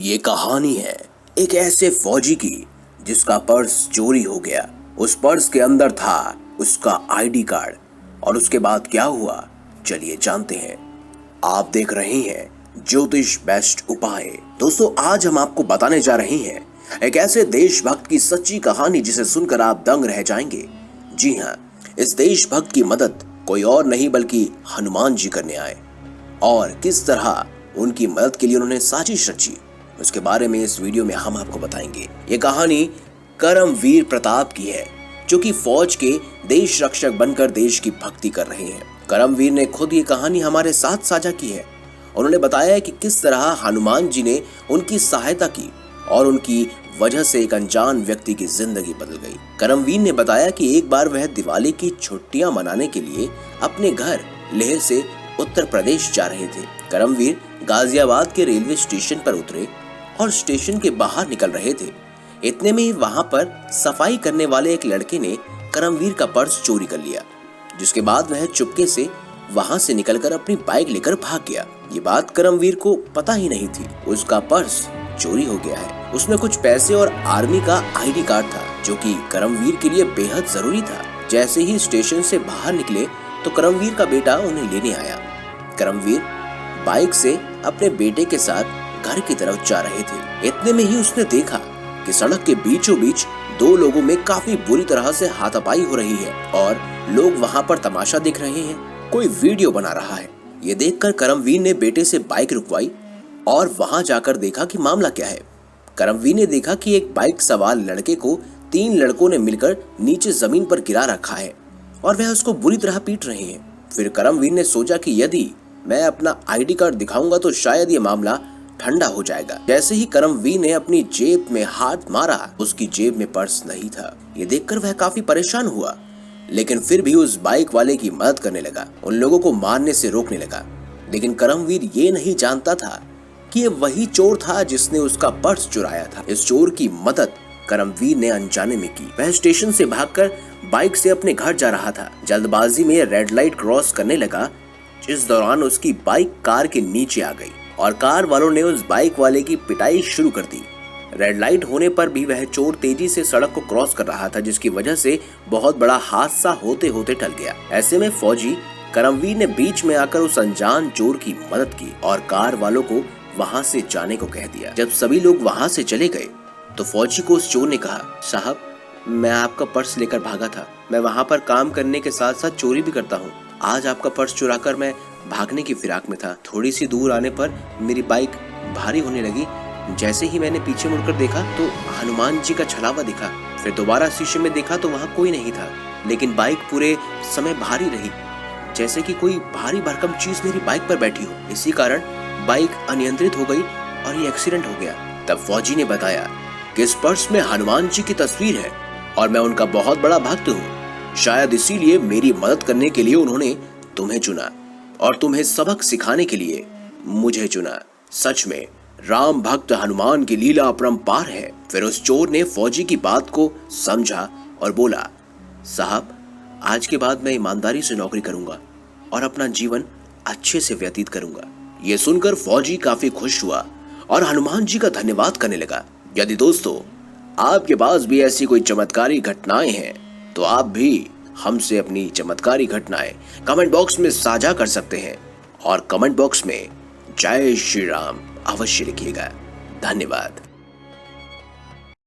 ये कहानी है एक ऐसे फौजी की जिसका पर्स चोरी हो गया। उस पर्स के अंदर था उसका आईडी कार्ड और उसके बाद क्या हुआ, चलिए जानते हैं। आप देख रहे हैं ज्योतिष बेस्ट उपाय। दोस्तों, आज हम आपको बताने जा रहे हैं एक ऐसे देशभक्त की सच्ची कहानी जिसे सुनकर आप दंग रह जाएंगे। जी हाँ, इस देशभक्त की मदद कोई और नहीं बल्कि हनुमान जी करने आए और किस तरह उनकी मदद के लिए उन्होंने साजिश रची, उसके बारे में इस वीडियो में हम आपको बताएंगे। ये कहानी करमवीर प्रताप की है जो कि फौज के देश रक्षक बनकर देश की भक्ति कर रहे हैं। करमवीर ने खुद ये कहानी हमारे साथ साझा की है। उन्होंने बताया है कि किस तरह हनुमान जी ने उनकी सहायता की और उनकी वजह से एक अनजान व्यक्ति की जिंदगी बदल गई। करमवीर ने बताया कि एक बार वह दिवाली की छुट्टियां मनाने के लिए अपने घर लेह से उत्तर प्रदेश जा रहे थे। करमवीर गाजियाबाद के रेलवे स्टेशन पर उतरे और स्टेशन के बाहर निकल रहे थे। इतने में ही वहां पर सफाई करने वाले एक लड़के ने करमवीर का पर्स चोरी कर लिया, जिसके बाद वह चुपके से वहां से निकलकर अपनी बाइक लेकर भाग गया। ये बात करमवीर को पता ही नहीं थी, उसका पर्स चोरी हो गया है। उसमें कुछ पैसे और आर्मी का आईडी कार्ड था जो कि करमवीर के लिए बेहद जरूरी था। जैसे ही स्टेशन से बाहर निकले तो करमवीर का बेटा उन्हें लेने आया। करमवीर बाइक से अपने बेटे के साथ घर की तरफ जा रहे थे। इतने में ही उसने देखा कि सड़क के बीचों बीच दो लोगों में काफी बुरी तरह से हाथापाई हो रही है और लोग वहां पर तमाशा देख रहे हैं, कोई वीडियो बना रहा है। ये देखकर करमवीर ने बेटे से बाइक रुकवाई और वहां जाकर देखा कि मामला क्या है। करमवीर ने देखा कि एक बाइक सवार लड़के को 3 लड़कों ने मिलकर नीचे जमीन पर गिरा रखा है और वह उसको बुरी तरह पीट रहे हैं। फिर करमवीर ने सोचा कि यदि मैं अपना आईडी कार्ड दिखाऊंगा तो शायद ये मामला ठंडा हो जाएगा। जैसे ही करमवीर ने अपनी जेब में हाथ मारा, उसकी जेब में पर्स नहीं था। ये देखकर वह काफी परेशान हुआ, लेकिन फिर भी उस बाइक वाले की मदद करने लगा, उन लोगों को मारने से रोकने लगा। लेकिन करमवीर ये नहीं जानता था कि ये वही चोर था जिसने उसका पर्स चुराया था। इस चोर की मदद करमवीर ने अनजाने में की। वह स्टेशन से भागकर बाइक से अपने घर जा रहा था। जल्दबाजी में रेड लाइट क्रॉस करने लगा, जिस दौरान उसकी बाइक कार के नीचे आ गई और कार वालों ने उस बाइक वाले की पिटाई शुरू कर दी। रेड लाइट होने पर भी वह चोर तेजी से सड़क को क्रॉस कर रहा था, जिसकी वजह से बहुत बड़ा हादसा होते होते टल गया। ऐसे में फौजी करमवीर ने बीच में आकर उस अनजान चोर की मदद की और कार वालों को वहां से जाने को कह दिया। जब सभी लोग वहां से चले गए तो फौजी को उस चोर ने कहा, साहब, मैं आपका पर्स लेकर भागा था। मैं वहां पर काम करने के साथ साथ चोरी भी करता हूँ। आज आपका पर्स चुराकर मैं भागने की फिराक में था। थोड़ी सी दूर आने पर मेरी बाइक भारी होने लगी। जैसे ही मैंने पीछे मुड़कर देखा तो हनुमान जी का छलावा दिखा। फिर दोबारा शीशे में देखा तो वहाँ कोई नहीं था, लेकिन बाइक पूरे समय भारी रही, जैसे कि कोई भारी भरकम चीज मेरी बाइक पर बैठी हो। इसी कारण बाइक अनियंत्रित हो गई और ये एक्सीडेंट हो गया। तब फौजी ने बताया कि इस पर्स में हनुमान जी की तस्वीर है और मैं उनका बहुत बड़ा भक्त हूँ। शायद इसीलिए मेरी मदद करने के लिए उन्होंने तुम्हें चुना और तुम्हें सबक सिखाने के लिए मुझे चुना। सच में राम भक्त हनुमान की लीला अपरंपार है। फिर उस चोर ने फौजी की बात को समझा और बोला, साहब, आज के बाद मैं ईमानदारी से नौकरी करूंगा और अपना जीवन अच्छे से व्यतीत करूंगा। ये सुनकर फौजी काफी खुश हुआ और हनुमान जी का धन्यवाद करने लगा। यदि दोस्तों आपके पास भी ऐसी कोई चमत्कारी घटनाएं हैं तो आप भी हमसे अपनी चमत्कारी घटनाएं कमेंट बॉक्स में साझा कर सकते हैं और कमेंट बॉक्स में जय श्री राम अवश्य लिखिएगा। धन्यवाद।